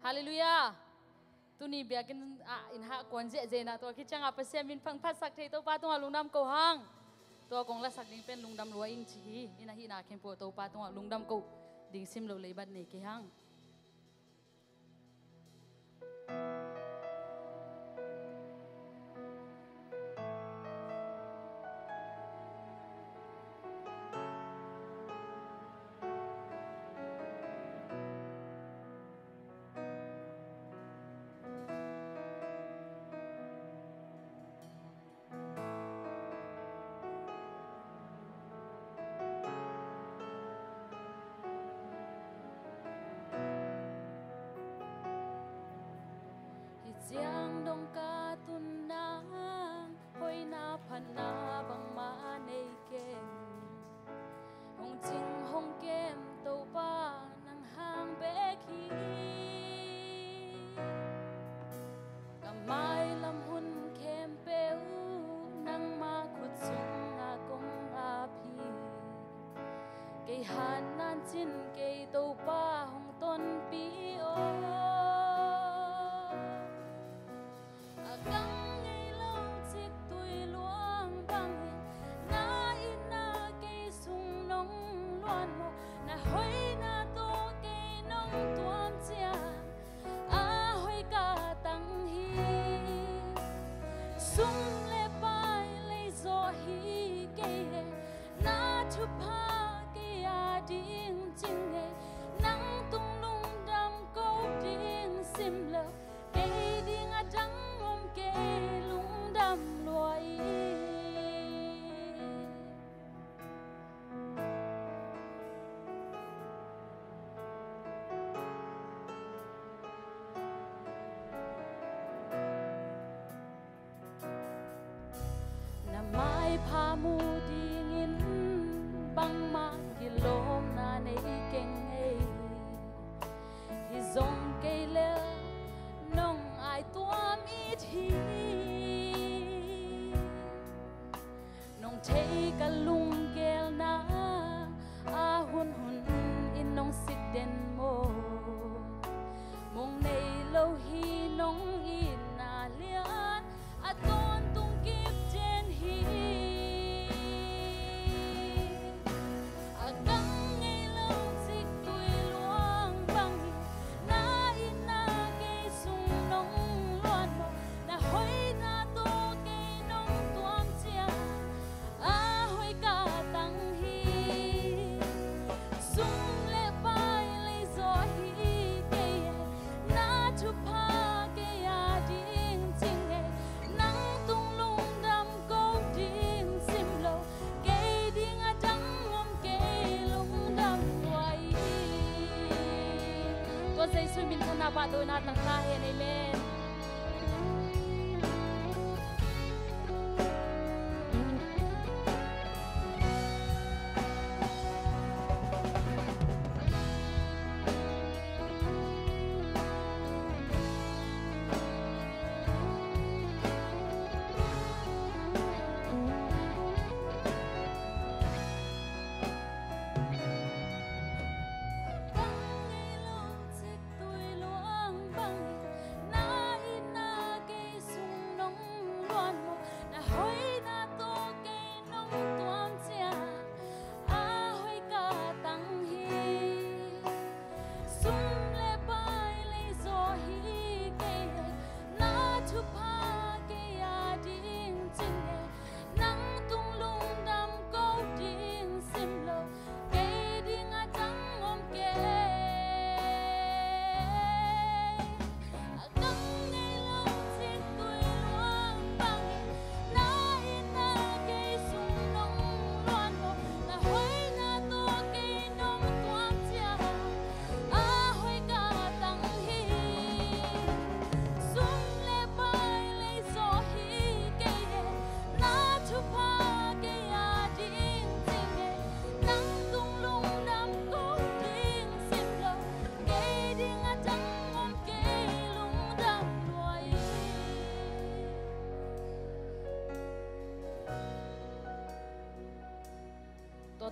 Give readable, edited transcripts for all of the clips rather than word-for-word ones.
Hallelujah. Tu ni biakin in ha kon je na to ki changa pa sem min phang phat sak thei to pa to lungnam ko hang. To kong la sak ding pen lungdam lua ing chi ina hi na khem po to pa to lungdam ko ding sim lo leibat ne ki hang. Giang đông ca tun nang hoi na phan na bang ma nei kem hong ching hong kem to pa nang hang be khi kamai lam hun kem peu nang ma khut sung a kong a phi ke han nan chin ke to pa hong ton pi o pha mu ding in bang ma ki lom na nei keng ei hi zong ke le nong ai tuam i thi nong thei ka lung gel na a hun hun in nong sit den mo mong nei lo hi nong in na lian a ton tung kip chen hi dây xuôi mình thân nào bạn tôi nào tặng ta hẹn amen.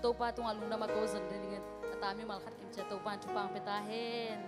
to pa tung alung na mago zan de linget atami malkhat kim cha to pan chupang peta hen